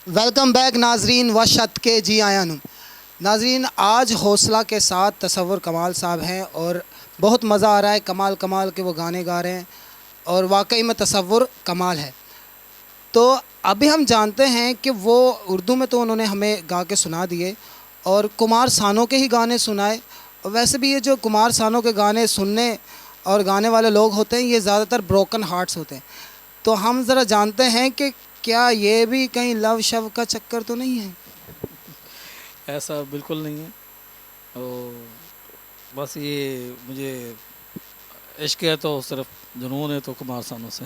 Welcome back नाजरीन व शत के जी आयानुम। नाजरीन, आज हौसला के साथ तसव्वुर कमाल साहब हैं और बहुत मज़ा आ रहा है। कमाल कमाल के वो गाने गा रहे हैं और वाकई में तसव्वुर कमाल है। तो अभी हम जानते हैं कि वो उर्दू में तो उन्होंने हमें गा के सुना दिए और कुमार सानों के ही गाने सुनाए। और वैसे भी ये जो कुमार सानों के गाने सुनने और गाने वाले लोग होते हैं, ये ज़्यादातर ब्रोकन हार्ट्स होते हैं। तो हम ज़रा जानते हैं कि क्या ये भी कहीं लव शव का चक्कर तो नहीं है? ऐसा बिल्कुल नहीं है। और बस ये मुझे इश्क है तो सिर्फ जुनून है तो कुमार सानू से।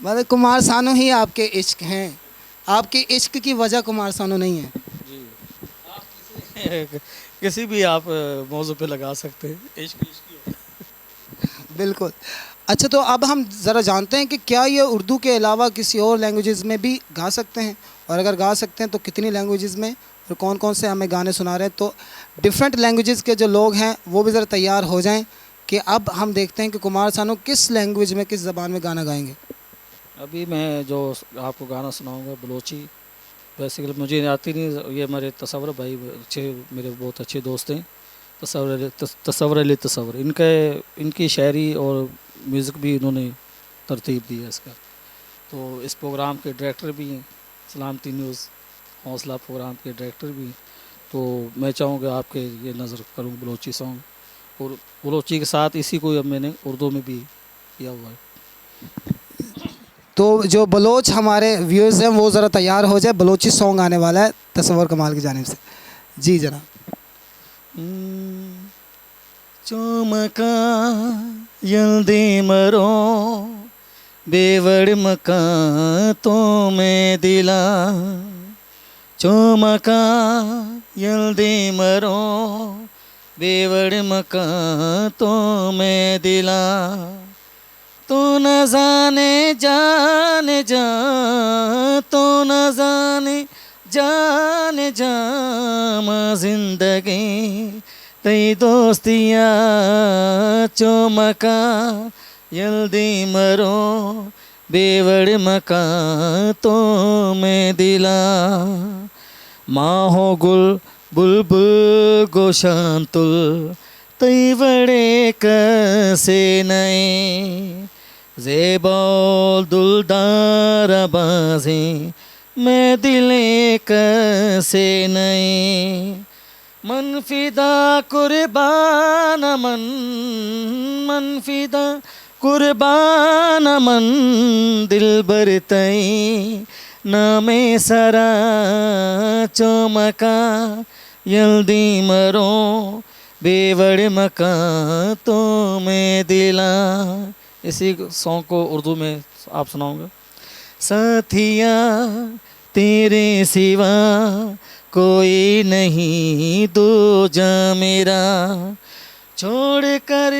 मतलब कुमार सानू ही आपके इश्क हैं, आपके इश्क की वजह कुमार सानू नहीं है? जी, आप किसी भी आप मौजू पे लगा सकते हैं। इश्क इश्क ही होता बिल्कुल। अच्छा, तो अब हम ज़रा जानते हैं कि क्या ये उर्दू के अलावा किसी और लैंग्वेजेस में भी गा सकते हैं, और अगर गा सकते हैं तो कितनी लैंग्वेजेस में और कौन कौन से हमें गाने सुना रहे हैं। तो डिफरेंट लैंग्वेजेस के जो लोग हैं वो भी ज़रा तैयार हो जाएं कि अब हम देखते हैं कि कुमार सानू किस लैंग्वेज में, किस ज़बान में गाना गाएंगे। है। अभी मैं जो आपको गाना सुनाऊंगा बलोची, बेसिकली मुझे आती नहीं। ये मेरे तसव्वुर भाई अच्छे, मेरे बहुत अच्छे दोस्त हैं। तसव्वुर अली तसव्वुर, इनकी शायरी और म्यूज़िक भी इन्होंने तरतीब दी है इसका। तो इस प्रोग्राम के डायरेक्टर भी हैं, सलामती न्यूज़ हौसला प्रोग्राम के डायरेक्टर भी हैं। तो मैं चाहूँगा आपके ये नज़र करूँ बलोची सॉन्ग, और बलोची के साथ इसी को अब मैंने उर्दू में भी किया हुआ है। तो जो बलोच हमारे व्यूअर्स हैं वो ज़रा तैयार हो जाए, बलोची सॉन्ग आने वाला है तसव्वुर कमाल की जानिब से। जी जनाब। चुमका यल्दी मरो बेवड़ मका तो मैं दिला, चुमका यल्दी मरो बेवड़ मका तो मैं दिला, तो न जाने जाने जा, तो न जाने जाने जा माँ जिंदगी तई दोस्तिया, चुमका यल्दी मरो बेवड़ मका तो मैं दिला, माँ हो गुल बुलबुल गोशांतुल तई बड़े कसे नए, ज़ेबौल दुलदार बाज़े मैं दिले कसे नए, मन फिदा कुर्बान मन, मन फिदा कुर्बान मन दिल बरतई नामे सरा, चुमका यल्दी मरो बेवड़ मका तो मैं दिला। इसी सॉन्ग को उर्दू में आप सुनाऊंगा। साथिया तेरे सिवा कोई नहीं दूजा मेरा, छोड़ कर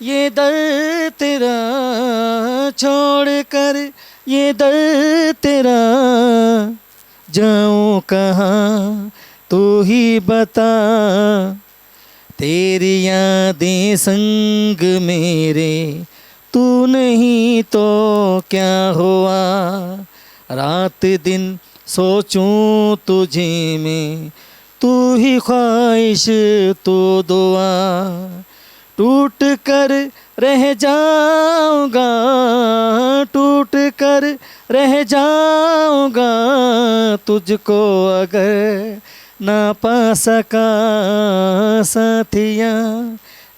ये दर तेरा, छोड़ कर ये दर तेरा, जाऊँ कहाँ तू ही बता, तेरी यादें संग मेरे तू नहीं तो क्या हुआ, रात दिन सोचूं तुझे मैं तू ही ख्वाहिश तू दुआ, टूट कर रह जाऊंगा, टूट कर रह जाऊंगा तुझको अगर ना पा सका, साथिया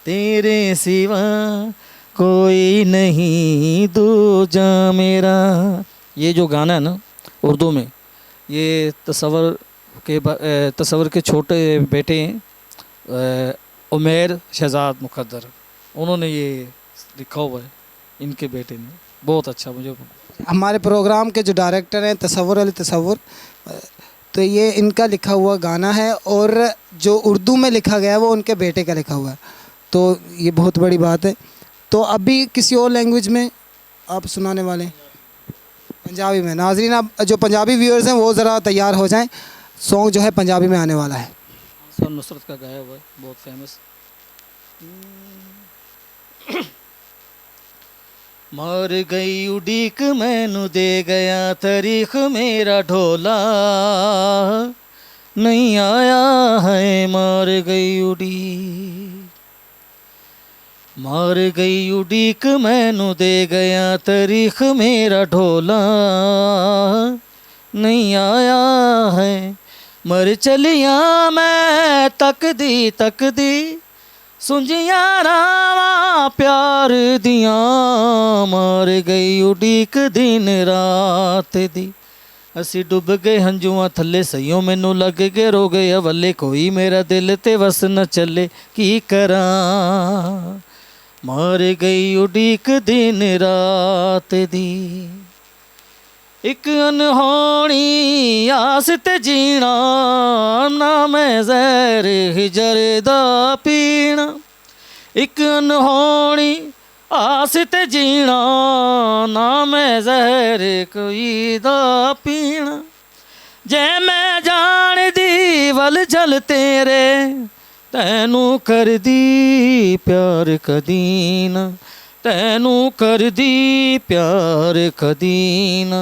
तेरे सिवा कोई नहीं दूजा मेरा। ये जो गाना है ना उर्दू में, ये तसव्वुर के छोटे बेटे हैं उमैर शहजाद मुकद्दर, उन्होंने ये लिखा हुआ है, इनके बेटे ने। बहुत अच्छा। मुझे हमारे प्रोग्राम के जो डायरेक्टर हैं तसव्वुर अली तसव्वुर, तो ये इनका लिखा हुआ गाना है और जो उर्दू में लिखा गया है वो उनके बेटे का लिखा हुआ है। तो ये बहुत बड़ी बात है। तो अभी किसी और लैंग्वेज में आप सुनाने वाले हैं? पंजाबी में। नाजरीन, अब जो पंजाबी व्यूअर्स हैं वो ज़रा तैयार हो जाएं, सॉन्ग जो है पंजाबी में आने वाला है। सर नुसरत का गाया हुआ है, बहुत फेमस। मर गई उड़ीक मैनू दे गया तारीख मेरा ढोला, नहीं आया है मर गई उड़ीक। मर गई उड़ीक मैनू दे गया तारीख मेरा ढोला, नहीं आया है। मर चलिया मैं तकदी तकदी, सुंजिया रावां प्यार दियां, मर गई उड़ीक दिन रात दी। असी डुब गए हंजुआं थल्ले सईयों मैनू लग गए रो गए अवले, कोई मेरा दिल ते वस न चले की करां, मर गई उड़ीक दिन रात दी। एक अनहोनी आस ते जीना, ना मैं जहर हिजर दा पीना। एक अनहोनी आस ते जीना, ना मैं जहर कोई दा पीना। जे मैं जान दी वल जल तेरे, तैनू कर दी प्यार कदी ना, तैनू कर दी प्यार कदी ना।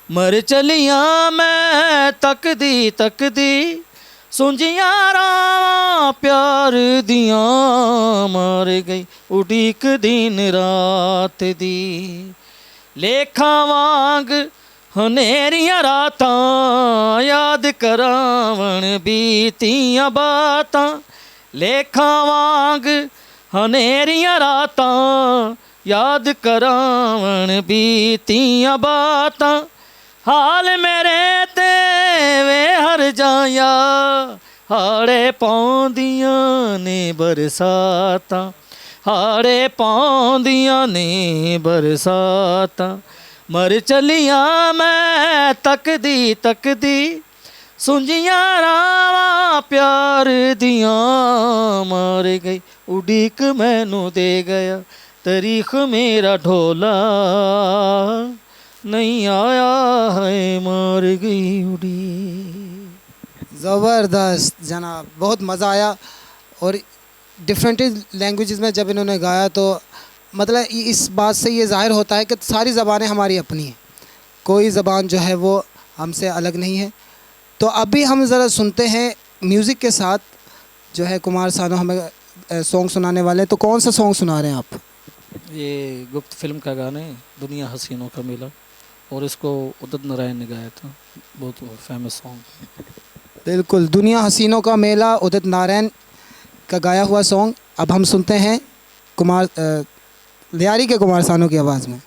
मर चलिया मैं तकदी तकदी, सुंजिया रावां प्यार दियां, मर गई उड़ीक दिन रात दी। लेखा वांग हनेरियां रातां, याद करावण बीतियां बातां। लेखा वांग हनेरियां रातां, याद करावण बीतियां बातां। हाल मेरे ते वे हर जाया, हाड़े पौंदियां ने बरसातां, हाड़े पौंदियां ने बरसातां। मर चलिया मैं तकदी तकदी, सुंजिया रावां प्यार दियां, मर गई उड़ीक मैनू दे गया तारीख मेरा ढोला, नहीं आया है मर गई उड़ीक। ज़बरदस्त जनाब, बहुत मज़ा आया। और डिफरेंट लैंग्वेजेस में जब इन्होंने गाया तो मतलब इस बात से ये ज़ाहिर होता है कि सारी ज़बानें हमारी अपनी हैं, कोई ज़बान जो है वो हमसे अलग नहीं है। तो अभी हम ज़रा सुनते हैं म्यूज़िक के साथ जो है कुमार सानू हमें सॉन्ग सुनाने वाले हैं। तो कौन सा सॉन्ग सुना रहे हैं आप? ये गुप्त फिल्म का गाना है, दुनिया हसीनों का मेला, और इसको उदित नारायण ने गाया था, बहुत फेमस सॉन्ग। बिल्कुल, दुनिया हसीनों का मेला, उदित नारायण का गाया हुआ सॉन्ग। अब हम सुनते हैं लियारी के कुमार सानू की आवाज़ में।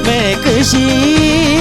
मैं एक शीर